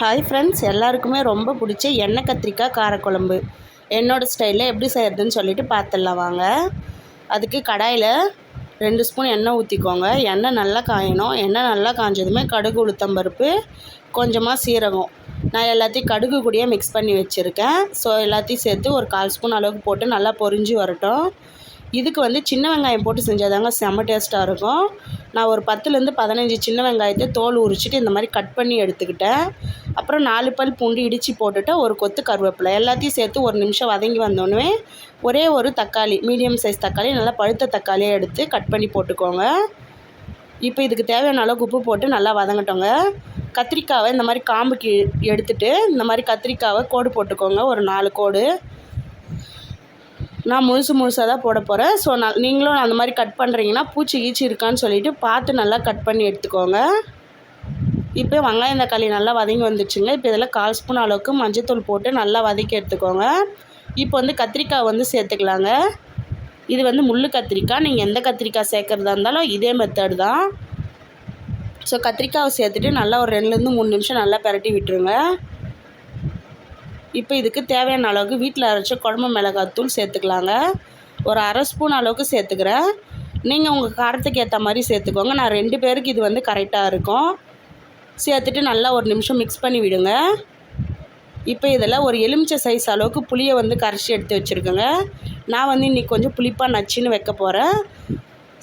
Hi friends, எல்லாருக்குமே ரொம்ப பிடிச்ச எண்ணெய் கத்திரிக்காய் காரக்குழம்பு என்னோடய ஸ்டைலில் எப்படி செய்கிறதுன்னு சொல்லிட்டு பார்த்துடலாம் வாங்க. அதுக்கு கடாயில் 2 ஸ்பூன் எண்ணெய் ஊற்றிக்கோங்க. எண்ணெய் நல்லா காயணும். எண்ணெய் நல்லா காஞ்சதுமே கடுகு, உளுத்தம்பருப்பு, கொஞ்சமாக சீரகம், நான் எல்லாத்தையும் கடுகு கூடயே மிக்ஸ் பண்ணி வச்சுருக்கேன். ஸோ எல்லாத்தையும் சேர்த்து ஒரு 1/4 ஸ்பூன் அளவுக்கு போட்டு நல்லா பொரிஞ்சு வரட்டும். இதுக்கு சின்ன வெங்காயம் போட்டு செஞ்சாதாங்க செம்ம டேஸ்ட்டாக இருக்கும். நான் ஒரு 10லேருந்து 15 சின்ன வெங்காயத்தை தோல் உரிச்சிட்டு இந்த மாதிரி கட் பண்ணி எடுத்துக்கிட்டேன். அப்புறம் 4 பல் பூண்டு இடித்து போட்டுட்டு ஒரு கொத்து கருவேப்பிலை எல்லாத்தையும் சேர்த்து ஒரு நிமிஷம் வதங்கி வந்தோடனே ஒரே ஒரு தக்காளி, மீடியம் சைஸ் தக்காளி, நல்லா பழுத்த தக்காளியை எடுத்து கட் பண்ணி போட்டுக்கோங்க. இப்போ இதுக்கு தேவையான அளவுக்கு உப்பு போட்டு நல்லா வதங்கட்டோங்க. கத்திரிக்காவை இந்த மாதிரி காம்புக்கு எடுத்துகிட்டு இந்த மாதிரி கத்திரிக்காவை கோடு போட்டுக்கோங்க. ஒரு 4 கோடு. நான் முழுசாக தான் போட போகிறேன். ஸோ நீங்களும் அந்த மாதிரி கட் பண்ணுறீங்கன்னா பூச்சி கீச்சி இருக்கான்னு சொல்லிவிட்டு பார்த்து நல்லா கட் பண்ணி எடுத்துக்கோங்க. இப்போ வெங்காயம் தக்காளி நல்லா வதங்கி வந்துடுச்சுங்க. இப்போ இதில் 1/4 ஸ்பூன் அளவுக்கு மஞ்சத்தூள் போட்டு நல்லா வதக்கி எடுத்துக்கோங்க. இப்போ கத்திரிக்காய் சேர்த்துக்கலாங்க. இது முள் கத்திரிக்காய். நீங்கள் எந்த கத்திரிக்காய் சேர்க்குறதா இருந்தாலும் இதே மெத்தட் தான். ஸோ கத்திரிக்காவை சேர்த்துட்டு நல்லா ஒரு 2லேருந்து 3 நிமிஷம் நல்லா பரட்டி விட்டுருங்க. இப்போ இதுக்கு தேவையான அளவுக்கு வீட்டில் அரைச்ச குழம்பு மிளகாத்தூள் சேர்த்துக்கலாங்க. ஒரு 1/2 ஸ்பூன் அளவுக்கு சேர்த்துக்கிறேன். நீங்கள் உங்கள் காரத்துக்கு ஏற்ற மாதிரி சேர்த்துக்கோங்க. நான் 2 பேருக்கு இது கரெக்டாக இருக்கும். சேர்த்துட்டு நல்லா ஒரு நிமிஷம் மிக்ஸ் பண்ணி விடுங்க. இப்போ இதில் ஒரு எலுமிச்சை சைஸ் அளவுக்கு புளியை கரைச்சி எடுத்து வச்சுருக்கேங்க. நான் இன்றைக்கி கொஞ்சம் புளிப்பாக நச்சுன்னு வைக்க போகிறேன்.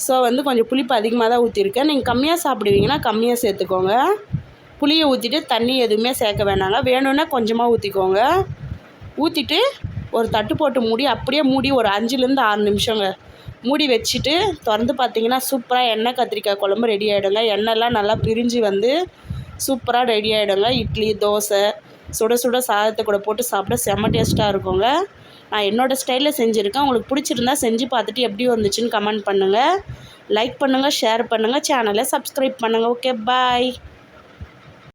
ஸோ கொஞ்சம் புளிப்பு அதிகமாக தான் ஊற்றிருக்கேன். நீங்கள் கம்மியாக சாப்பிடுவீங்கன்னா கம்மியாக சேர்த்துக்கோங்க. புளியை ஊற்றிட்டு தண்ணி எதுவுமே சேர்க்க வேணாங்க. வேணும்னா கொஞ்சமாக ஊற்றிக்கோங்க. ஊற்றிட்டு ஒரு தட்டு போட்டு அப்படியே மூடி ஒரு 5லேருந்து 6 நிமிஷங்க மூடி வச்சுட்டு திறந்து பார்த்தீங்கன்னா சூப்பராக எண்ணெய் கத்திரிக்காய் குழம்பு ரெடி ஆகிடுங்க. எண்ணெய்லாம் நல்லா பிரிஞ்சு சூப்பராக ரெடி ஆகிடுங்க. இட்லி, தோசை, சுட சுட சாதத்தை கூட போட்டு சாப்பிட செம்ம டேஸ்ட்டாக இருக்குங்க. நான் என்னோடய ஸ்டைலில் செஞ்சுருக்கேன். உங்களுக்கு பிடிச்சிருந்தா செஞ்சு பார்த்துட்டு எப்படி வந்துச்சுன்னு கமெண்ட் பண்ணுங்கள். லைக் பண்ணுங்கள், ஷேர் பண்ணுங்கள், சேனலை சப்ஸ்கிரைப் பண்ணுங்கள். ஓகே, பாய்.